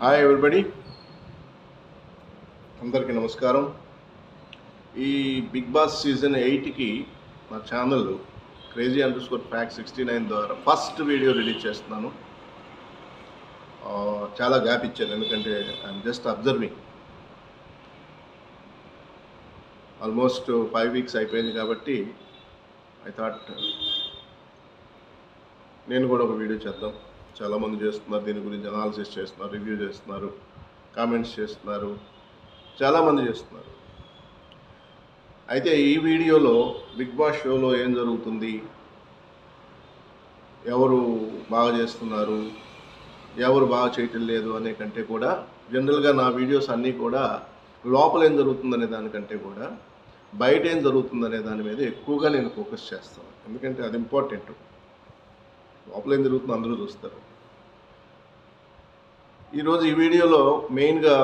Hi everybody, అందరికీ నమస్కారం. ఈ బిగ్ బాస్ సీజన్ 8కి నా ఛానల్ crazy_fact69 ద్వారా ఫస్ట్ వీడియో రిలీజ్ చేస్తున్నాను. చాలా గ్యాప్ ఇచ్చాను, ఎందుకంటే I'm just observing. Almost 5 weeks అయిపోయింది కాబట్టి ఐ థాట్ నేను కూడా ఒక వీడియో చేద్దాం. చాలామంది చేస్తున్నారు, దీని గురించి అనాలిసిస్ చేస్తున్నారు, రివ్యూ చేస్తున్నారు, కామెంట్స్ చేస్తున్నారు, చాలామంది చేస్తున్నారు. అయితే ఈ వీడియోలో బిగ్ బాస్ షోలో ఏం జరుగుతుంది, ఎవరు బాగా చేస్తున్నారు, ఎవరు బాగా చేయటం లేదు అనే కంటే కూడా జనరల్గా నా వీడియోస్ అన్నీ కూడా లోపల ఏం జరుగుతుందనే దానికంటే కూడా బయట ఏం జరుగుతుందనే దాని మీద ఎక్కువగా నేను ఫోకస్ చేస్తాను. ఎందుకంటే అది ఇంపార్టెంట్. లోపల ఏం జరుగుతుందో అందరూ చూస్తారు. ఈరోజు ఈ వీడియోలో మెయిన్గా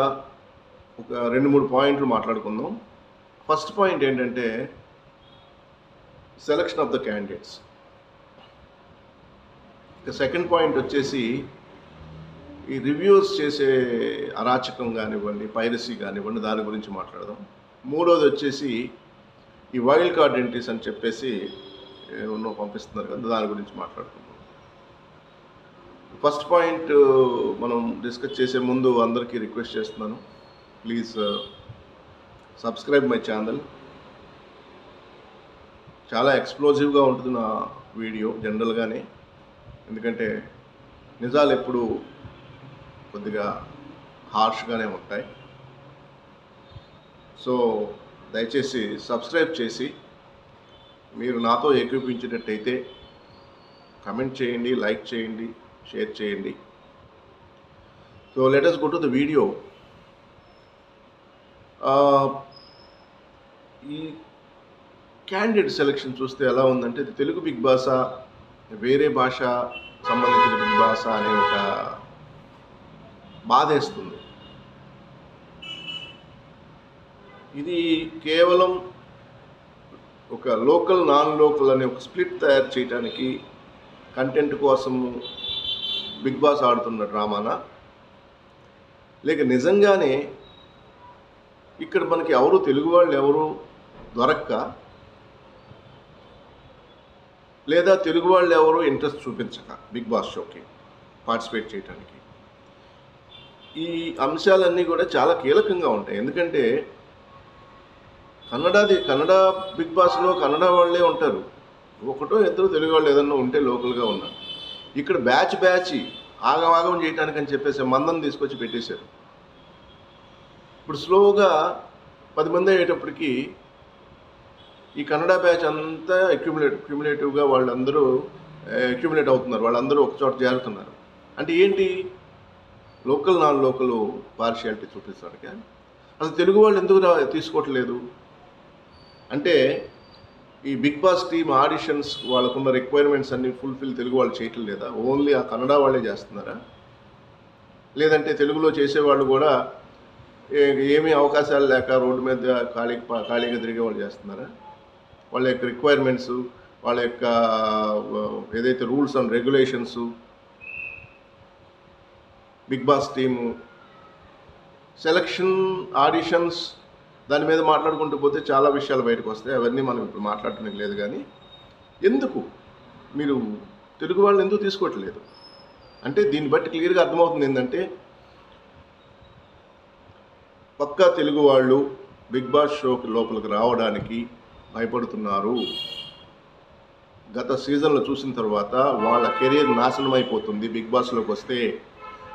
ఒక 2-3 పాయింట్లు మాట్లాడుకుందాం. ఫస్ట్ పాయింట్ ఏంటంటే సెలక్షన్ ఆఫ్ ద క్యాండిడేట్స్. ఇక సెకండ్ పాయింట్ వచ్చేసి ఈ రివ్యూస్ చేసే అరాచకం కానివ్వండి, పైరసీ కానివ్వండి, దాని గురించి మాట్లాడదాం. మూడోది వచ్చేసి ఈ వైల్డ్ కార్డ్ ఎంట్రీస్ అని చెప్పేసి ఏమన్నా పంపిస్తున్నారు కదా, దాని గురించి మాట్లాడుకుందాం. ఫస్ట్ పాయింట్ మనం డిస్కస్ చేసే ముందు అందరికీ రిక్వెస్ట్ చేస్తున్నాను, ప్లీజ్ సబ్స్క్రైబ్ మై ఛానల్. చాలా ఎక్స్ప్లోజివ్గా ఉంటుంది నా వీడియో జనరల్గానే, ఎందుకంటే నిజాలు ఎప్పుడు కొద్దిగా హార్ష్గానే ఉంటాయి. సో దయచేసి సబ్స్క్రైబ్ చేసి మీరు నాతో ఏకీపించేటట్టయితే కమెంట్ చేయండి, లైక్ చేయండి, షేర్ చేయండి. So let us go to the video. ఈ క్యాండిడేట్ సెలెక్షన్ చూస్తే ఎలా ఉందంటే, ఇది తెలుగు బిగ్ బాసా, వేరే భాష సంబంధించిన బిగ్ బాసా అనే ఒక బాధేస్తుంది. ఇది కేవలం ఒక లోకల్ నాన్ లోకల్ అనే ఒక స్ప్లిట్ తయారు చేయడానికి కంటెంట్ కోసము బిగ్ బాస్ ఆడుతున్న డ్రామానా, లేక నిజంగానే ఇక్కడ మనకి ఎవరు తెలుగు వాళ్ళు ఎవరు దొరక్క, లేదా తెలుగు వాళ్ళు ఎవరు ఇంట్రెస్ట్ చూపించక బిగ్ బాస్ షోకి పార్టిసిపేట్ చేయడానికి. ఈ అంశాలన్నీ కూడా చాలా కీలకంగా ఉంటాయి. ఎందుకంటే కన్నడ బిగ్ బాస్లో కన్నడ వాళ్ళే ఉంటారు, ఒకటో ఇద్దరు తెలుగు వాళ్ళు ఏదన్నా ఉంటే లోకల్గా ఉన్నారు. ఇక్కడ బ్యాచ్ ఆగం చేయడానికి అని చెప్పేసి మందం తీసుకొచ్చి పెట్టేశారు. ఇప్పుడు స్లోగా 10 మంది అయ్యేటప్పటికి ఈ కన్నడ బ్యాచ్ అంతా క్యూములేటివ్గా వాళ్ళందరూ అక్యుములేట్ అవుతున్నారు, వాళ్ళందరూ ఒకచోట చేరుతున్నారు. అంటే ఏంటి, లోకల్ నాన్ లోకల్ పార్షియాలిటీ చూపిస్తానికి. అసలు తెలుగు వాళ్ళు ఎందుకు తీసుకోవట్లేదు అంటే, ఈ బిగ్ బాస్ టీమ్ ఆడిషన్స్ వాళ్ళకున్న రిక్వైర్మెంట్స్ అన్ని ఫుల్ఫిల్ తెలుగు వాళ్ళు చేయటం లేదా, ఓన్లీ ఆ కన్నడ వాళ్ళే చేస్తున్నారా, లేదంటే తెలుగులో చేసేవాళ్ళు కూడా ఏమీ అవకాశాలు లేక రోడ్డు మీద ఖాళీగా తిరిగే వాళ్ళు చేస్తున్నారా? వాళ్ళ యొక్క రిక్వైర్మెంట్స్, వాళ్ళ యొక్క ఏదైతే rules and regulations, Bigg Boss team selection, auditions, దాని మీద మాట్లాడుకుంటూ పోతే చాలా విషయాలు బయటకు వస్తాయి. అవన్నీ మనం ఇప్పుడు మాట్లాడటానికి లేదు. కానీ ఎందుకు మీరు తెలుగు వాళ్ళని ఎందుకు తీసుకోవట్లేదు అంటే, దీన్ని బట్టి క్లియర్గా అర్థమవుతుంది ఏంటంటే, పక్కా తెలుగు వాళ్ళు బిగ్ బాస్ షోకి లోపలికి రావడానికి భయపడుతున్నారు. గత సీజన్లో చూసిన తర్వాత వాళ్ళ కెరీర్ నాశనం అయిపోతుంది. బిగ్ బాస్లోకి వస్తే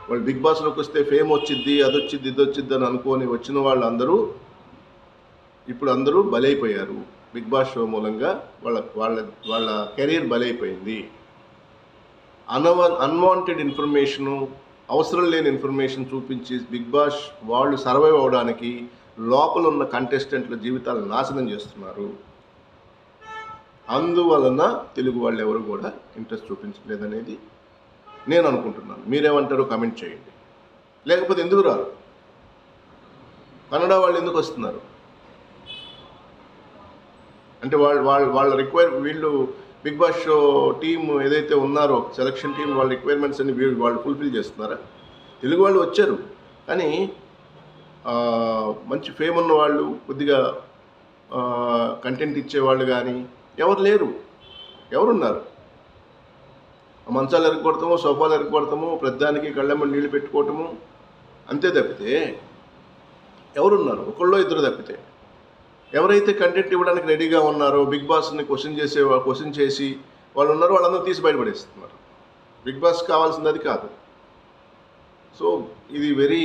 వాళ్ళు బిగ్ బాస్లోకి వస్తే ఫేమ్ వచ్చిద్ది, అది వచ్చిద్ది, ఇది వచ్చిద్ది అని అనుకొని వచ్చిన వాళ్ళందరూ ఇప్పుడు అందరూ బలైపోయారు. బిగ్ బాస్ షో మూలంగా వాళ్ళ కెరీర్ బలైపోయింది. అన్వాంటెడ్ ఇన్ఫర్మేషను, అవసరం లేని ఇన్ఫర్మేషన్ చూపించి బిగ్ బాస్ వాళ్ళు సర్వైవ్ అవ్వడానికి లోపల ఉన్న కంటెస్టెంట్ల జీవితాలను నాశనం చేస్తున్నారు. అందువలన తెలుగు వాళ్ళు ఎవరు కూడా ఇంట్రెస్ట్ చూపించలేదనేది నేను అనుకుంటున్నాను. మీరేమంటారో కమెంట్ చేయండి. లేకపోతే ఎందుకు రారు, కన్నడ వాళ్ళు ఎందుకు వస్తున్నారు అంటే, వీళ్ళు బిగ్ బాస్ షో టీమ్ ఏదైతే ఉన్నారో సెలక్షన్ టీం, వాళ్ళ రిక్వైర్మెంట్స్ అన్ని వాళ్ళు ఫుల్ఫిల్ చేస్తున్నారా? తెలుగు వాళ్ళు వచ్చారు, కానీ మంచి ఫేమ్ ఉన్న వాళ్ళు, కొద్దిగా కంటెంట్ ఇచ్చేవాళ్ళు కానీ ఎవరు లేరు. ఎవరున్నారు? మంచాలు ఎరగొడతాము, సోఫాలు ఎరగొడతాము, ప్రతిదానికి కళ్ళెమ్మ నీళ్లు పెట్టుకోవటము, అంతే తప్పితే ఎవరున్నారు? ఒకళ్ళో ఇద్దరు తప్పితే. ఎవరైతే కంటెంట్ ఇవ్వడానికి రెడీగా ఉన్నారో, బిగ్ బాస్ని క్వశ్చన్ చేసి వాళ్ళు ఉన్నారో వాళ్ళందరూ తీసి బయటపడేస్తున్నారు. బిగ్ బాస్ కావాల్సింది అది కాదు. సో ఇది very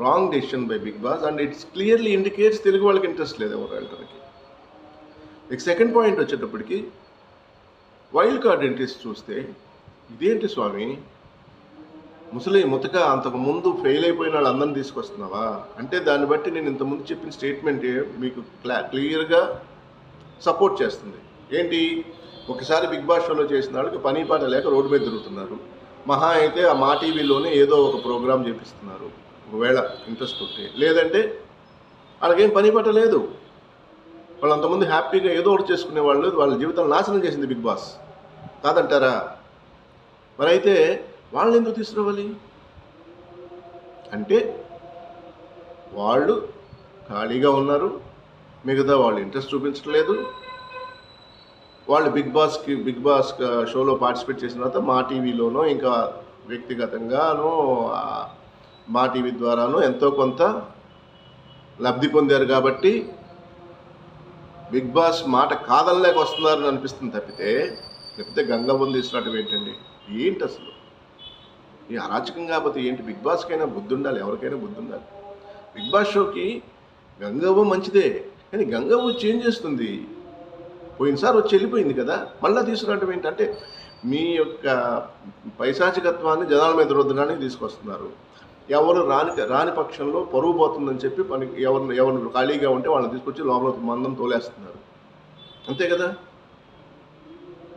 wrong decision by Bigg Boss, and it's clearly indicates Telugu వాళ్ళకి ఇంట్రెస్ట్ లేదు ఎవరు వెళ్ళడానికి. ఇక సెకండ్ పాయింట్ వచ్చేటప్పటికి వైల్డ్ కార్డ్ ఎంట్రీస్ చూస్తే, ఇదేంటి స్వామి, ముతక అంతకుముందు ఫెయిల్ అయిపోయిన వాళ్ళందరినీ తీసుకొస్తున్నావా అంటే, దాన్ని బట్టి నేను ఇంతకుముందు చెప్పిన స్టేట్మెంట్ మీకు క్లియర్గా సపోర్ట్ చేస్తుంది. ఏంటి, ఒకసారి బిగ్ బాస్ షోలో చేసిన వాళ్ళకి పని పాట లేక రోడ్డు మీద తిరుగుతున్నారు. మహా అయితే ఆ మా టీవీలోనే ఏదో ఒక ప్రోగ్రామ్ చేపిస్తున్నారు ఒకవేళ ఇంట్రెస్ట్ ఉంటే, లేదంటే వాళ్ళకేం పని పాట లేదు. వాళ్ళు అంతమంది హ్యాపీగా ఏదో ఒకటి చేసుకునే వాళ్ళు, వాళ్ళ జీవితాలు నాశనం చేసింది బిగ్ బాస్ కాదంటారా? మరి అయితే వాళ్ళని ఎందుకు తీసుకురావాలి అంటే, వాళ్ళు ఖాళీగా ఉన్నారు, మిగతా వాళ్ళు ఇంట్రెస్ట్ చూపించట్లేదు. వాళ్ళు బిగ్ బాస్ షోలో పార్టిసిపేట్ చేసిన తర్వాత మా టీవీలోనో ఇంకా వ్యక్తిగతంగానో మా టీవీ ద్వారానో ఎంతో కొంత లబ్ధి పొందారు కాబట్టి బిగ్ బాస్ మాట కాదనలేక వస్తున్నారని అనిపిస్తుంది తప్పితే, లేకపోతే గంగవ్వని తీసుకున్నట్టు ఏంటండి? ఏంటి అసలు ఈ అరాచకం? కాకపోతే ఏంటి? బిగ్ బాస్కైనా బుద్ధి ఉండాలి, ఎవరికైనా బుద్ధి ఉండాలి. బిగ్ బాస్ షోకి గంగవ్వ మంచిదే, కానీ గంగవ్వ చేంజ్ చేస్తుంది. పోయినసారి వచ్చి వెళ్ళిపోయింది కదా, మళ్ళీ తీసుకురావడం ఏంటంటే మీ యొక్క పైశాచికత్వాన్ని జనాల మీద రుద్దడానికి తీసుకొస్తున్నారు. ఎవరు రాని పక్షంలో పరువు పోతుందని చెప్పి ఎవరు ఖాళీగా ఉంటే వాళ్ళని తీసుకొచ్చి లోపల మందం తోలేస్తున్నారు, అంతే కదా.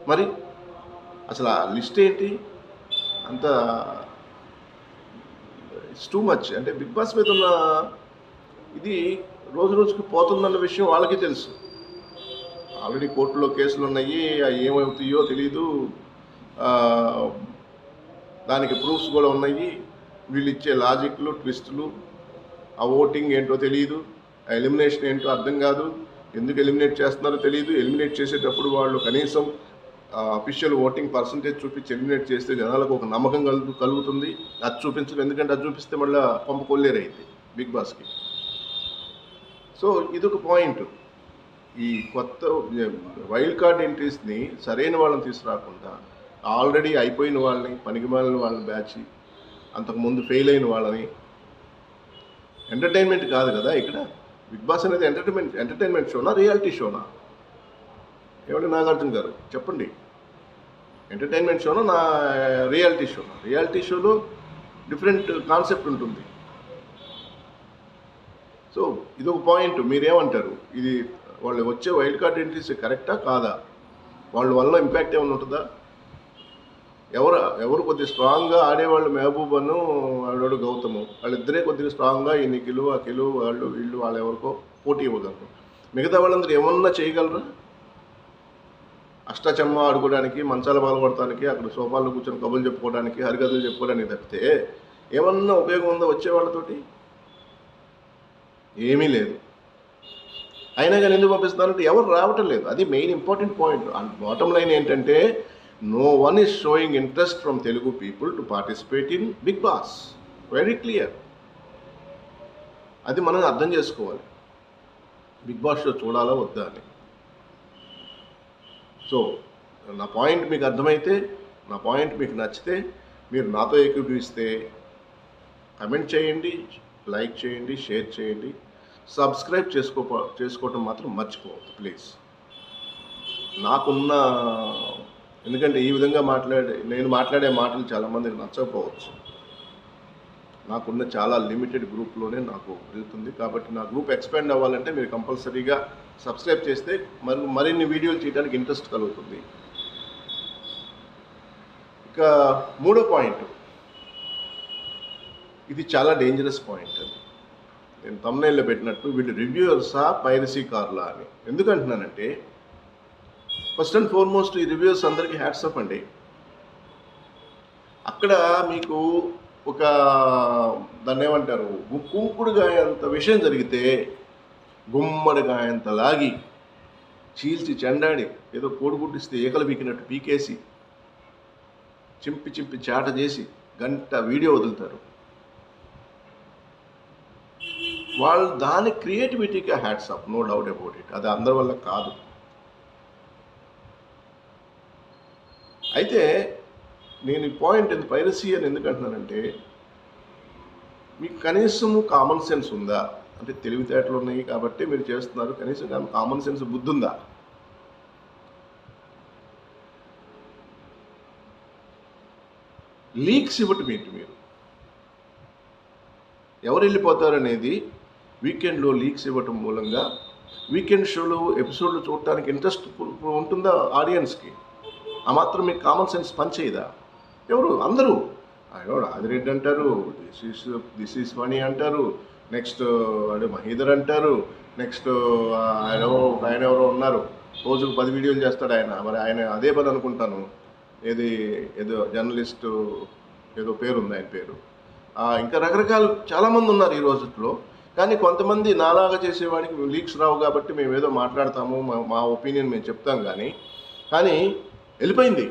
మరి అసలు ఆ లిస్ట్ ఏంటి? అంత ఇట్స్ టూ మచ్. అంటే బిగ్ బాస్ మీద ఉన్న ఇది రోజు రోజుకి పోతుందన్న విషయం వాళ్ళకి తెలుసు. ఆల్రెడీ కోర్టులో కేసులు ఉన్నాయి, అవి ఏమవుతాయో తెలీదు, దానికి ప్రూఫ్స్ కూడా ఉన్నాయి. వీళ్ళు ఇచ్చే లాజిక్లు, ట్విస్టులు, ఆ ఓటింగ్ ఏంటో తెలియదు, ఆ ఎలిమినేషన్ ఏంటో అర్థం కాదు, ఎందుకు ఎలిమినేట్ చేస్తున్నారో తెలియదు. ఎలిమినేట్ చేసేటప్పుడు వాళ్ళు కనీసం అఫీషియల్ ఓటింగ్ పర్సంటేజ్ చూపించి ఎలిమినేట్ చేస్తే జనాలకు ఒక నమ్మకం కలుగుతుంది. అది చూపించడం, ఎందుకంటే అది చూపిస్తే మళ్ళీ పంప కొల్లేరైంది బిగ్ బాస్కి. సో ఇదొక పాయింట్. ఈ కొత్త వైల్డ్ కార్డ్ ఎంట్రీస్ని సరైన వాళ్ళని తీసుకురాకుండా ఆల్రెడీ అయిపోయిన వాళ్ళని, పనికిమాలిన వాళ్ళని బ్యాచ్, అంతకుముందు ఫెయిల్ అయిన వాళ్ళని. ఎంటర్టైన్మెంట్ కాదు కదా ఇక్కడ బిగ్ బాస్ అనేది. ఎంటర్టైన్మెంట్ షోనా, రియాలిటీ షోనా? ఏమంటే నాగార్జున గారు చెప్పండి, ఎంటర్టైన్మెంట్ షోనా, నా రియాలిటీ షోనా? రియాలిటీ షోలో డిఫరెంట్ కాన్సెప్ట్ ఉంటుంది. సో ఇదొక పాయింట్. మీరేమంటారు? ఇది వాళ్ళు వచ్చే వైల్డ్ కార్డ్ ఎంట్రీస్ కరెక్టా కాదా? వాళ్ళ వల్ల ఇంపాక్ట్ ఏమైనా ఉంటుందా? ఎవరు కొద్దిగా స్ట్రాంగ్గా ఆడేవాళ్ళు, మెహబూబను వాడు గౌతము, వాళ్ళిద్దరే కొద్దిగా స్ట్రాంగ్గా ఈ నిఖిలు, అఖిలు, వీళ్ళు ఎవరికో పోటీ ఇవ్వగలరు. మిగతా వాళ్ళందరూ ఏమన్నా చేయగలరా? అష్టాచమ్మ ఆడుకోవడానికి, మంచాల పాల్గొడటానికి, అక్కడ సోఫాల్లో కూర్చొని కబుర్లు చెప్పుకోవడానికి, హరికథలు చెప్పుకోవడానికి తప్పితే ఏమన్నా ఉపయోగం ఉందా వచ్చే వాళ్ళతోటి? ఏమీ లేదు. అయినా కానీ ఎందుకు పంపిస్తున్నారంటే ఎవరు రావటం లేదు. అది main important point. And bottom line ఏంటంటే, no one is showing interest from Telugu people to participate in Big Boss. Very clear. అది మనం అర్థం చేసుకోవాలి, బిగ్ బాస్ షో చూడాలా వద్దా అని. సో నా పాయింట్ మీకు అర్థమైతే, నా పాయింట్ మీకు నచ్చితే, మీరు నాతో ఏకీభవిస్తే కమెంట్ చేయండి, లైక్ చేయండి, షేర్ చేయండి, సబ్స్క్రైబ్ చేసుకోవటం మాత్రం మర్చిపోవద్దు ప్లీజ్. నాకున్న, ఎందుకంటే ఈ విధంగా నేను మాట్లాడే మాటలు చాలామందికి నచ్చకపోవచ్చు. నాకున్న చాలా లిమిటెడ్ గ్రూప్లోనే నాకు వెళ్తుంది. కాబట్టి నా గ్రూప్ ఎక్స్పాండ్ అవ్వాలంటే మీరు కంపల్సరీగా సబ్స్క్రైబ్ చేస్తే మరిన్ని వీడియోలు చేయడానికి ఇంట్రెస్ట్ కలుగుతుంది. ఇక మూడో పాయింట్, ఇది చాలా డేంజరస్ పాయింట్. అది నేను తమ్నైల్లో పెట్టినట్టు, వీళ్ళు రివ్యూవర్సా పైరసీ కార్లా అని. ఎందుకంటున్నానంటే, ఫస్ట్ అండ్ ఫార్మోస్ట్ ఈ రివ్యూవర్స్ అందరికీ హ్యాట్స్ ఆఫ్ అండి. అక్కడ మీకు ఒక దాన్ని ఏమంటారు, కుంకుడుగాయ అంత విషయం జరిగితే గుమ్మడికాయ అంత లాగి చీల్చి చెండాడి ఏదో కోడిగుడ్డిస్తే ఏకలు పీకినట్టు పీకేసి చింపి చింపి చాట చేసి గంట వీడియో వదులుతారు. వాళ్ళు దాని క్రియేటివిటీగా hats off, no doubt about it. అది అందరి వల్ల కాదు. అయితే నేను ఈ పాయింట్ పైరసీ అని ఎందుకు అంటున్నానంటే, మీకు కనీసము కామన్ సెన్స్ ఉందా? అంటే తెలివితేటలు ఉన్నాయి కాబట్టి మీరు చేస్తున్నారు, కనీసం కామన్ సెన్స్ బుద్ధి ఉందా? లీక్స్ ఇవ్వటం ఏంటి? మీరు ఎవరు వెళ్ళిపోతారు అనేది వీకెండ్లో లీక్స్ ఇవ్వటం మూలంగా వీకెండ్ షోలు ఎపిసోడ్లు చూడటానికి ఇంట్రెస్ట్ ఉంటుందా ఆడియన్స్కి? ఆ మాత్రం మీకు కామన్ సెన్స్ పనిచేయదా? ఎవరు అందరూ ఆదిరెడ్డి అంటారు, దిస్ ఈస్ ఫనీ అంటారు, నెక్స్ట్ అంటే మహీధర్ అంటారు, నెక్స్ట్ ఆయన ఎవరో ఉన్నారు, రోజుకు 10 వీడియోలు చేస్తాడు ఆయన. మరి ఆయన అదే పని అనుకుంటాను, ఏదో జర్నలిస్టు ఏదో పేరు ఉంది ఆయన పేరు. ఇంకా రకరకాలు చాలామంది ఉన్నారు ఈ రోజుల్లో. కానీ కొంతమంది నాలాగా చేసేవాడికి లీక్స్ రావు కాబట్టి మేము ఏదో మాట్లాడతాము, మా ఒపీనియన్ మేము చెప్తాం. కానీ వెళ్ళిపోయింది,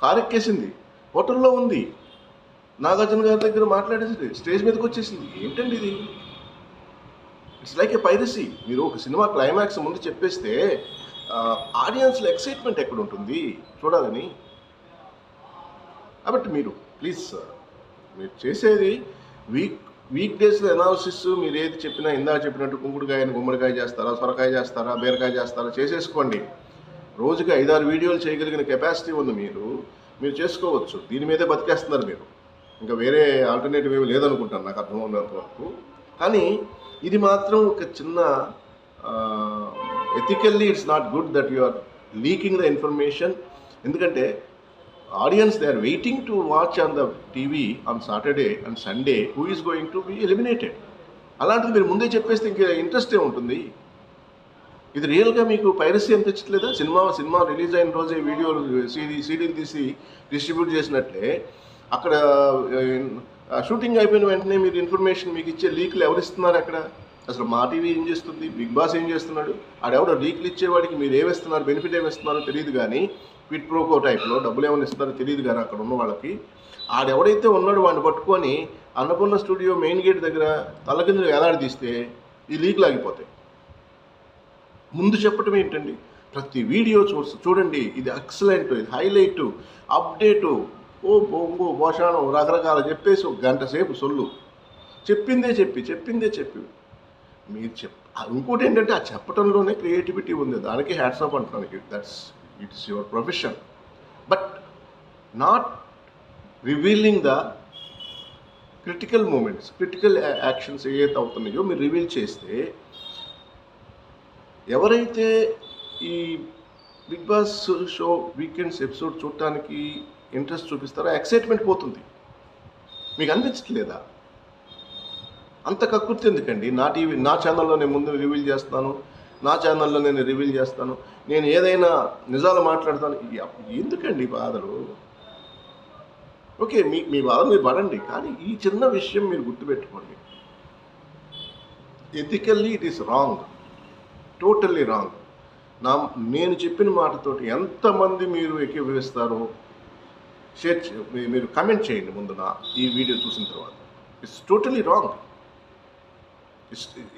కారెక్కేసింది, హోటల్లో ఉంది, నాగార్జున గారి దగ్గర మాట్లాడేసింది, స్టేజ్ మీదకి వచ్చేసింది. ఏంటండి ఇది? It's like A piracy. మీరు ఒక సినిమా క్లైమాక్స్ ముందు చెప్పేస్తే ఆడియన్స్లో ఎక్సైట్మెంట్ ఎక్కడ ఉంటుంది చూడాలని? కాబట్టి మీరు ప్లీజ్ మీరు చేసేది వీక్ డేస్లో అనాలిసిస్, మీరు ఏది చెప్పినా ఇందాక చెప్పినట్టు కుంకుడుకాయని గుమ్మడికాయ చేస్తారా, సొరకాయ చేస్తారా, బీరకాయ చేస్తారా చేసేసుకోండి. రోజుకి 5-6 వీడియోలు చేయగలిగిన కెపాసిటీ ఉంది, మీరు చేసుకోవచ్చు. దీని మీదే బతికేస్తున్నారు మీరు, ఇంకా వేరే ఆల్టర్నేటివ్ ఏమి లేదనుకుంటాను నాకు అర్థమవునంత వరకు. కానీ ఇది మాత్రం ఒక చిన్న ethically it's not good that you are leaking the information. ఎందుకంటే audience they are waiting to watch on the TV on Saturday and Sunday who is going to be eliminated. అలాంటిది మీరు ముందే చెప్పేస్తే ఇంకా ఇంట్రెస్ట్ ఏముంటుంది? ఇది రియల్గా మీకు పైరసీ అనిపించట్లేదా? సినిమా రిలీజ్ అయిన రోజే వీడియోలు సీడీలు తీసి డిస్ట్రిబ్యూట్ చేసినట్లే అక్కడ షూటింగ్ అయిపోయిన వెంటనే మీరు ఇన్ఫర్మేషన్ మీకు ఇచ్చే లీక్లు ఎవరిస్తున్నారు అక్కడ? అసలు మా టీవీ ఏం చేస్తుంది, బిగ్ బాస్ ఏం చేస్తున్నాడు, ఆడెవడో లీక్లు ఇచ్చేవాడికి మీరు ఏమిస్తున్నారు, బెనిఫిట్ ఏమిస్తున్నారో తెలియదు. కానీ క్విట్ ప్రోకో టైప్లో డబ్బులు ఏమైనా ఇస్తున్నారో తెలియదు. కానీ అక్కడ ఉన్న వాళ్ళకి ఆడెవడైతే ఉన్నాడో వాడిని పట్టుకొని అన్నపూర్ణ స్టూడియో మెయిన్ గేట్ దగ్గర తలకిందులు ఎలాడదీస్తే ఈ లీక్లు ఆగిపోతాయి. ముందు చెప్పడం ఏంటండి? ప్రతి వీడియో చూడండి, ఇది ఎక్సలెంట్, ఇది హైలైటు, అప్డేటు, బొంగు భోషాణం రకరకాల చెప్పేసి ఒక గంట సేపు సొల్లు చెప్పిందే చెప్పి మీరు ఇంకోటి ఏంటంటే ఆ చెప్పడంలోనే క్రియేటివిటీ ఉంది, దానికి హ్యాట్స్ ఆఫ్ అంటున్నాను. It's your profession. But not revealing the critical moments, critical actions ఏవైతే అవుతున్నాయో మీరు రివీల్ చేస్తే ఎవరైతే ఈ Bigg Boss show weekends episode చూడటానికి ఇంట్రెస్ట్ చూపిస్తారో ఎక్సైట్మెంట్ పోతుంది. మీకు అనిపించట్లేదా? అంత కక్కుర్తి ఎందుకండి? నా ఛానల్లో నేను ముందు రివీల్ చేస్తాను, నా ఛానల్లో నేను రివీల్ చేస్తాను, నేను ఏదైనా నిజాలు మాట్లాడతాను. ఎందుకండి బాధలు? ఓకే, మీ బాధ మీరు పడండి, కానీ ఈ చిన్న విషయం మీరు గుర్తుపెట్టుకోండి. Ethically it is wrong, totally wrong. నేను చెప్పిన మాటతోటి ఎంతమంది మీరు ఏకీభవిస్తారో మీరు కమెంట్ చేయండి ముందు ఈ వీడియో చూసిన తర్వాత. It's totally wrong,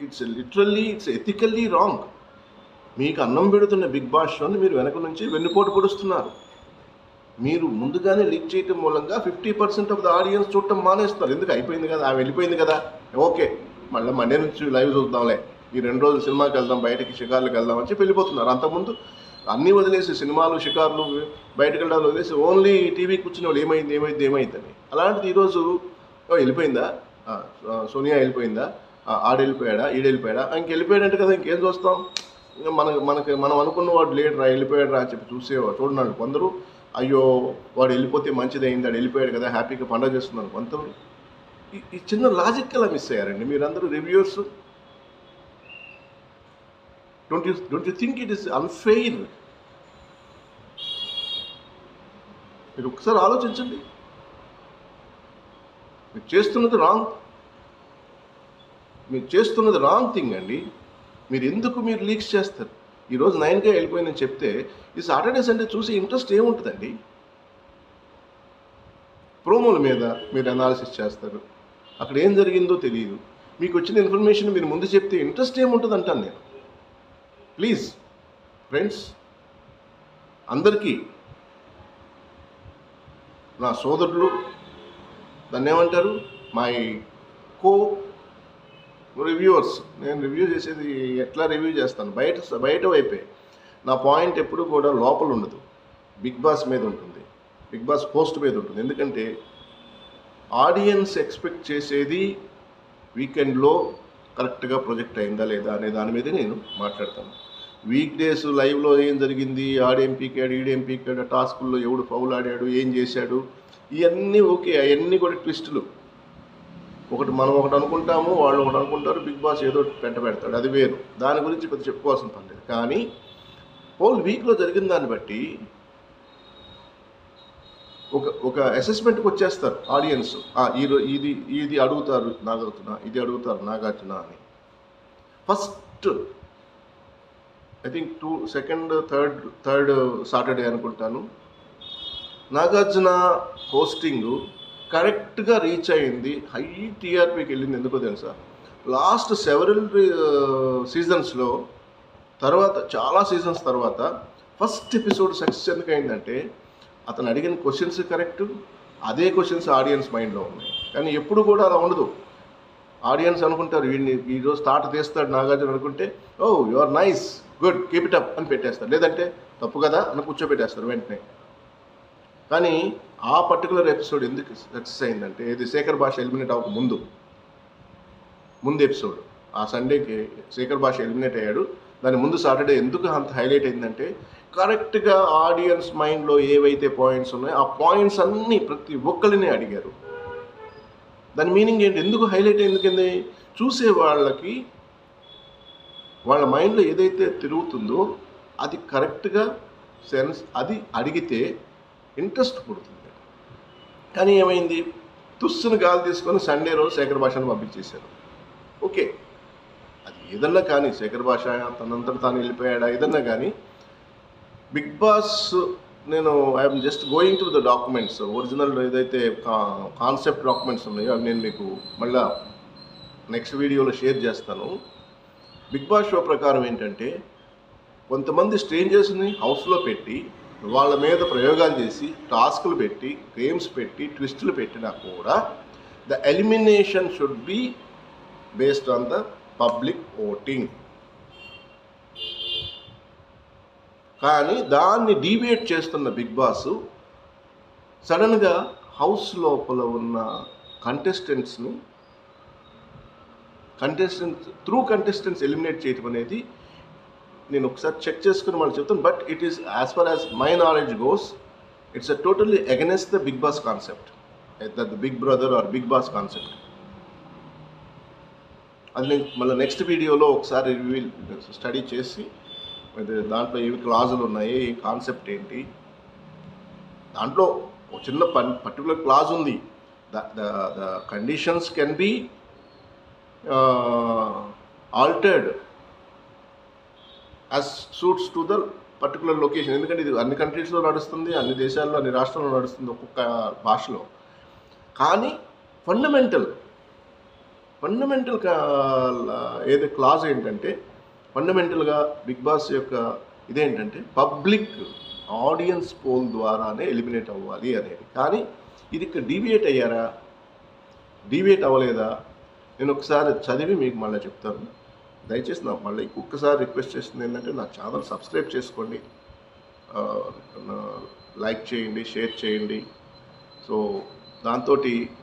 it's ethically wrong. మీకు అన్నం పెడుతున్న బిగ్ బాస్ షోని మీరు వెనక నుంచి వెన్నుపోటు పొడుస్తున్నారు. మీరు ముందుగానే లీక్ చేయటం మూలంగా 50% ఆఫ్ ద ఆడియన్స్ చూడటం మానేస్తున్నారు. ఎందుకు? అయిపోయింది కదా, ఆమె వెళ్ళిపోయింది కదా, ఓకే మళ్ళీ మండే నుంచి లైవ్ చూద్దాంలే, ఈ 2 రోజులు సినిమాకి వెళ్దాం, బయటకి షికార్లకు వెళ్దాం అని చెప్పి వెళ్ళిపోతున్నారు. అంతకుముందు అన్నీ వదిలేసి సినిమాలు షికార్లు బయటకు వెళ్ళాలి వదిలేసి ఓన్లీ టీవీ కూర్చునే వాళ్ళు ఏమైందని. అలాంటిది ఈరోజు వెళ్ళిపోయిందా, సోనియా వెళ్ళిపోయిందా, ఆడెళ్ళిపోయాడా, ఈడెళ్ళిపోయాడా, ఇంకెళ్ళిపోయాడంటే కదా, ఇంకేం చూస్తాం? ఇంకా మనం అనుకున్న వాడు లేడురా, వెళ్ళిపోయాడురా అని చెప్పి చూడండి కొందరు. అయ్యో వాడు వెళ్ళిపోతే మంచిదైంది, వాడు వెళ్ళిపోయాడు కదా, హ్యాపీగా పండుగ చేస్తున్నారు కొంతమంది. ఈ చిన్న లాజిక్ ఎలా మిస్ అయ్యారండి మీరందరూ రివ్యూర్స్? Don't you think it is unfair? మీరు ఒకసారి ఆలోచించండి. మీరు చేస్తున్నది రాంగ్ థింగ్ అండి. మీరు ఎందుకు లీక్స్ చేస్తారు? ఈరోజు 9K వెళ్ళిపోయిందని చెప్తే ఈ సాటర్డే సండే చూసి ఇంట్రెస్ట్ ఏముంటుందండి? ప్రోమోల మీద మీరు అనాలిసిస్ చేస్తారు, అక్కడ ఏం జరిగిందో తెలియదు. మీకు వచ్చిన ఇన్ఫర్మేషన్ మీరు ముందు చెప్తే ఇంట్రెస్ట్ ఏముంటుంది అంటాను నేను. ప్లీజ్ ఫ్రెండ్స్, అందరికీ నా సోదరులు, దాన్ని ఏమంటారు, మై కో రివ్యూవర్స్, నేను రివ్యూ చేసేది ఎట్లా రివ్యూ చేస్తాను, బయట వైపే. నా పాయింట్ ఎప్పుడు కూడా లోపల ఉండదు, బిగ్ బాస్ మీద ఉంటుంది, బిగ్ బాస్ పోస్ట్ మీద ఉంటుంది. ఎందుకంటే ఆడియన్స్ ఎక్స్పెక్ట్ చేసేది వీకెండ్లో కరెక్ట్గా ప్రొజెక్ట్ అయిందా లేదా అనే దాని మీద నేను మాట్లాడతాను. వీక్ డేస్ లైవ్లో ఏం జరిగింది, ఆడేం పీకాడు, ఈడేం పీకాడు, టాస్కుల్లో ఎవడు ఫౌల్ ఆడాడు, ఏం చేశాడు, ఇవన్నీ ఓకే, అవన్నీ కూడా ట్విస్టులు. మనం ఒకటి అనుకుంటాము, వాళ్ళు ఒకటి అనుకుంటారు, బిగ్ బాస్ ఏదో పెడతాడు, అది వేరు. దాని గురించి పెద్ద చెప్పుకోవాల్సిన పని లేదు. కానీ హోల్ వీక్లో జరిగిన దాన్ని బట్టి ఒక అసెస్మెంట్కి వచ్చేస్తారు ఆడియన్స్. ఇది అడుగుతారు నాగార్జున, ఇది అడుగుతారు నాగార్జున అని. First I think third Saturday అనుకుంటాను, నాగార్జున హోస్టింగ్ కరెక్ట్గా రీచ్ అయింది, హై టీఆర్పీకి వెళ్ళింది. ఎందుకో తెలుసా? లాస్ట్ సెవరల్ సీజన్స్లో తర్వాత, చాలా సీజన్స్ తర్వాత ఫస్ట్ ఎపిసోడ్ సక్సెస్ ఎందుకు అయిందంటే అతను అడిగిన క్వశ్చన్స్ కరెక్ట్, అదే క్వశ్చన్స్ ఆడియన్స్ మైండ్లో ఉన్నాయి. కానీ ఎప్పుడు కూడా అలా ఉండదు. ఆడియన్స్ అనుకుంటారు వీడిని ఈరోజు తాట తీస్తాడు నాగార్జున అనుకుంటే, oh you are nice, good, keep it up అని పెట్టేస్తారు. లేదంటే తప్పు కదా అని కూర్చోబెట్టేస్తారు వెంటనే. కానీ ఆ పర్టికులర్ ఎపిసోడ్ ఎందుకు సక్సెస్ అయిందంటే, ఇది శేఖర్ భాష ఎలిమినేట్ అవ్వక ముందు ఎపిసోడ్, ఆ సండేకి శేఖర్ భాష ఎలిమినేట్ అయ్యాడు. దాని ముందు సాటర్డే ఎందుకు అంత హైలైట్ అయిందంటే, కరెక్ట్గా ఆడియన్స్ మైండ్లో ఏవైతే పాయింట్స్ ఉన్నాయో ఆ పాయింట్స్ అన్నీ ప్రతి ఒక్కరిని అడిగారు. దాని మీనింగ్ ఏంటి, ఎందుకు హైలైట్ అయింది? చూసే వాళ్ళకి వాళ్ళ మైండ్లో ఏదైతే తిరుగుతుందో అది కరెక్ట్గా అది అడిగితే ఇంట్రెస్ట్ పుడుతుంది. కానీ ఏమైంది, తుస్సును గాలి తీసుకొని సండే రోజు శేఖర్ భాషను పంపించేశారు. ఓకే, అది ఏదన్నా కానీ, శేఖర్ భాష తనంతట తాను వెళ్ళిపోయాడా, ఏదన్నా కానీ, బిగ్ బాస్, నేను I'm just going to the documents, original ఏదైతే కాన్సెప్ట్ డాక్యుమెంట్స్ ఉన్నాయో అవి నేను మీకు మళ్ళీ నెక్స్ట్ వీడియోలో షేర్ చేస్తాను. బిగ్ బాస్ షో ప్రకారం ఏంటంటే, కొంతమంది స్ట్రేంజర్స్ని హౌస్లో పెట్టి వాళ్ళ మీద ప్రయోగాలు చేసి టాస్కులు పెట్టి గేమ్స్ పెట్టి ట్విస్టులు పెట్టినా కూడా the elimination should be based on the public voting. కానీ దాన్ని డీవియేట్ చేస్తున్న బిగ్ బాస్ సడన్గా హౌస్ లోపల ఉన్న కంటెస్టెంట్స్ కంటెస్టెంట్స్ ఎలిమినేట్ చేయడం అనేది నేను ఒకసారి చెక్ చేసుకుని మళ్ళీ చెప్తాను. But it is, as far as my knowledge goes, it's totally against the Bigg Boss concept, the Big Brother or Bigg Boss concept. అది నేను మళ్ళీ నెక్స్ట్ వీడియోలో ఒకసారి స్టడీ చేసి దాంట్లో ఏవి క్లాజులు ఉన్నాయి, ఈ కాన్సెప్ట్ ఏంటి, దాంట్లో ఒక చిన్న పర్టికులర్ క్లాజ్ ఉంది, the conditions can be altered as suits to the particular location. ఎందుకంటే ఇది అన్ని కంట్రీస్లో నడుస్తుంది, అన్ని దేశాల్లో, అన్ని రాష్ట్రాల్లో నడుస్తుంది ఒక్కొక్క భాషలో. కానీ ఫండమెంటల్ ఏదో క్లాజ్ ఏంటంటే, ఫండమెంటల్గా బిగ్ బాస్ యొక్క ఇదేంటంటే పబ్లిక్ ఆడియన్స్ పోల్ ద్వారానే ఎలిమినేట్ అవ్వాలి అనేది. కానీ ఇది ఇక్కడ డీవియేట్ అవ్వలేదా? నేను ఒకసారి చదివి మీకు మళ్ళీ చెప్తాను. దయచేసి నాకు మళ్ళీ ఒక్కసారి రిక్వెస్ట్ చేస్తుంది ఏంటంటే, నా ఛానల్ సబ్స్క్రైబ్ చేసుకోండి, లైక్ చేయండి, షేర్ చేయండి. సో దాంతో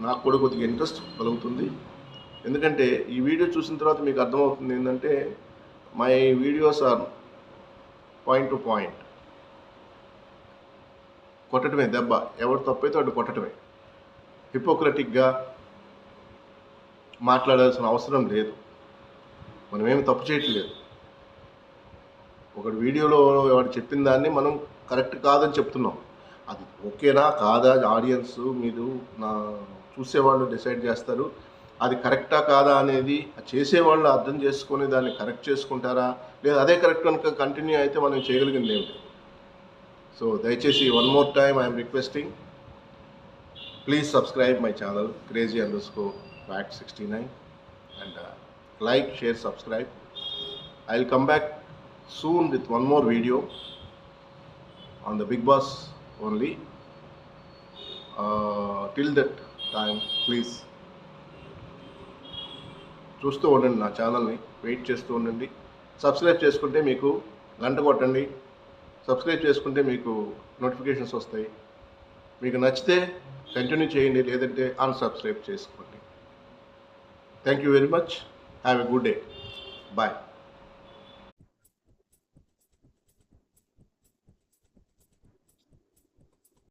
నాకు కూడా కొద్దిగా ఇంట్రెస్ట్ కలుగుతుంది. ఎందుకంటే ఈ వీడియో చూసిన తర్వాత మీకు అర్థమవుతుంది ఏంటంటే, my videos are point to point, కొట్టడమే దెబ్బ, ఎవరు తప్పైతే అటు కొట్టడమే. హిపోక్రటిక్గా మాట్లాడాల్సిన అవసరం లేదు, మనమేమి తప్పు చేయట్లేదు. ఒకటి వీడియోలో వాడు చెప్పిన దాన్ని మనం కరెక్ట్ కాదని చెప్తున్నాం, అది ఓకేనా కాదా ఆడియన్స్ మీరు చూసేవాళ్ళు డిసైడ్ చేస్తారు. అది కరెక్టా కాదా అనేది చేసేవాళ్ళు అర్థం చేసుకొని దాన్ని కరెక్ట్ చేసుకుంటారా, లేదా అదే కరెక్ట్ కనుక కంటిన్యూ అయితే మనం చేయగలిగింది ఏమిటి. సో దయచేసి one more time I'm requesting, please subscribe my channel crazy_fact69 and like, share, subscribe. I'll come back soon with one more video on the Bigg Boss only. Till that time, please చూస్తూ ఉండండి నా ఛానల్ని, wait చేస్తూ ఉండండి. Subscribe చేసుకుంటే మీకు గంట కొట్టండి, సబ్స్క్రైబ్ చేసుకుంటే మీకు నోటిఫికేషన్స్ వస్తాయి. మీకు నచ్చితే కంటిన్యూ చేయండి, లేదంటే అన్సబ్స్క్రైబ్ చేసుకోండి. Thank you very much. Have a good day. Bye.